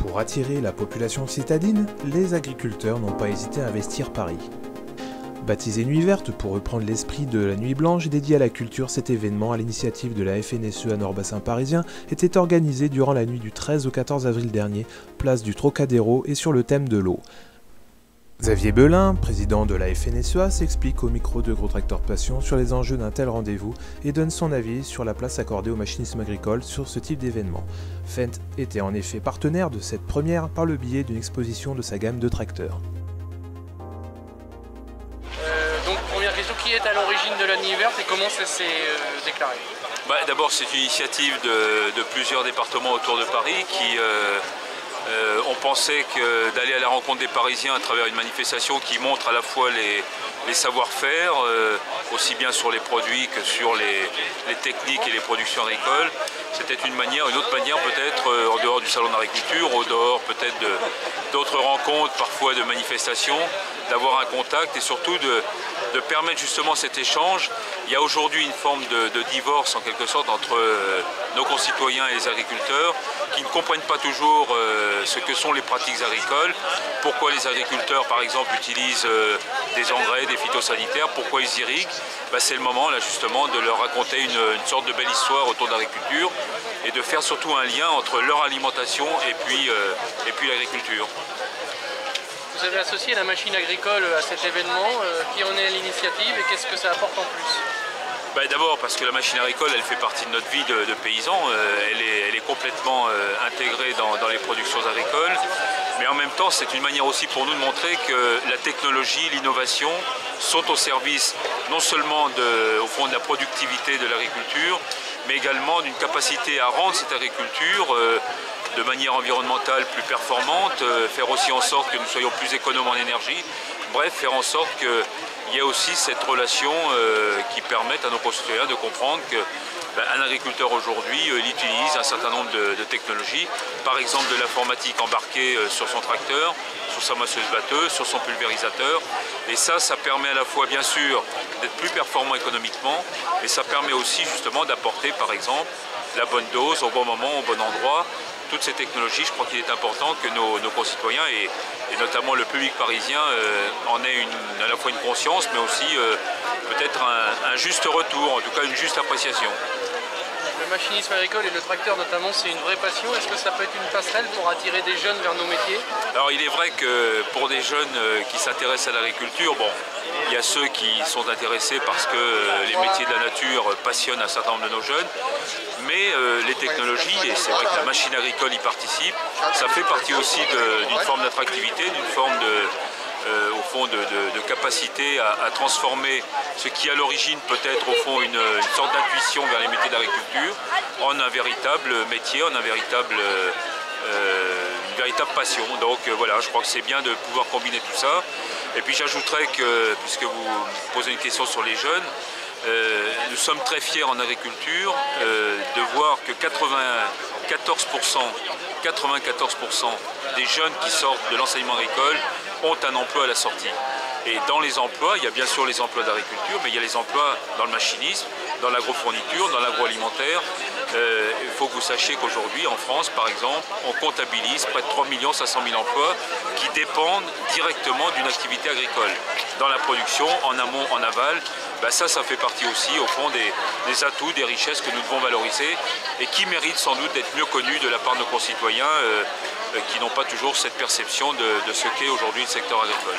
Pour attirer la population citadine, les agriculteurs n'ont pas hésité à investir Paris. Baptisé Nuit Verte pour reprendre l'esprit de la Nuit Blanche dédiée à la culture, cet événement à l'initiative de la FNSEA Nord-Bassin parisien était organisé durant la nuit du 13 au 14 avril dernier, place du Trocadéro et sur le thème de l'eau. Xavier Belin, président de la FNSEA, s'explique au micro de Gros Tracteur Passion sur les enjeux d'un tel rendez-vous et donne son avis sur la place accordée au machinisme agricole sur ce type d'événement. Fendt était en effet partenaire de cette première par le biais d'une exposition de sa gamme de tracteurs. Donc première question, qui est à l'origine de la Nuit Verte et comment ça s'est déclaré? D'abord c'est une initiative de plusieurs départements autour de Paris qui ont pensé que d'aller à la rencontre des Parisiens à travers une manifestation qui montre à la fois les savoir-faire, aussi bien sur les produits que sur les techniques et les productions agricoles, c'était une autre manière peut-être, en dehors du salon d'agriculture, au dehors peut-être d'autres rencontres, parfois de manifestations, d'avoir un contact et surtout de permettre justement cet échange. Il y a aujourd'hui une forme de divorce en quelque sorte entre nos concitoyens et les agriculteurs qui ne comprennent pas toujours ce que sont les pratiques agricoles, pourquoi les agriculteurs par exemple utilisent des engrais, des phytosanitaires, pourquoi ils irriguent. C'est le moment là justement de leur raconter une sorte de belle histoire autour de l'agriculture et de faire surtout un lien entre leur alimentation et puis l'agriculture. Vous avez associé la machine agricole à cet événement, qui en est à l'initiative et qu'est-ce que ça apporte en plus? D'abord parce que la machine agricole elle fait partie de notre vie de paysans, elle est complètement intégrée dans les productions agricoles, mais en même temps c'est une manière aussi pour nous de montrer que la technologie, l'innovation sont au service non seulement au fond de la productivité de l'agriculture, mais également d'une capacité à rendre cette agriculture de manière environnementale plus performante, faire aussi en sorte que nous soyons plus économes en énergie, bref, faire en sorte qu'il y ait aussi cette relation qui permette à nos concitoyens de comprendre qu'un agriculteur aujourd'hui, il utilise un certain nombre de technologies, par exemple de l'informatique embarquée sur son tracteur, sur sa moissonneuse-batteuse, sur son pulvérisateur, et ça permet à la fois bien sûr d'être plus performant économiquement, et ça permet aussi justement d'apporter par exemple la bonne dose au bon moment, au bon endroit. Toutes ces technologies, je crois qu'il est important que nos concitoyens et notamment le public parisien en aient à la fois une conscience, mais aussi peut-être un juste retour, en tout cas une juste appréciation. Le machinisme agricole et le tracteur notamment, c'est une vraie passion. Est-ce que ça peut être une passerelle pour attirer des jeunes vers nos métiers? Alors il est vrai que pour des jeunes qui s'intéressent à l'agriculture, il y a ceux qui sont intéressés parce que les métiers de la nature passionnent un certain nombre de nos jeunes, mais les technologies, et c'est vrai que la machine agricole y participe, ça fait partie aussi d'une forme d'attractivité, d'une forme au fond de capacité à transformer ce qui à l'origine peut être au fond une sorte d'intuition vers les métiers d'agriculture en un véritable métier, en une véritable passion. Donc voilà, je crois que c'est bien de pouvoir combiner tout ça. Et puis j'ajouterais que, puisque vous posez une question sur les jeunes, nous sommes très fiers en agriculture de voir que 94% des jeunes qui sortent de l'enseignement agricole ont un emploi à la sortie. Et dans les emplois, il y a bien sûr les emplois d'agriculture, mais il y a les emplois dans le machinisme, dans l'agrofourniture, dans l'agroalimentaire. Il faut que vous sachiez qu'aujourd'hui, en France, par exemple, on comptabilise près de 3 500 000 emplois qui dépendent directement d'une activité agricole. Dans la production, en amont, en aval, ça fait partie aussi, au fond, des atouts, des richesses que nous devons valoriser et qui méritent sans doute d'être mieux connus de la part de nos concitoyens qui n'ont pas toujours cette perception de ce qu'est aujourd'hui le secteur agricole.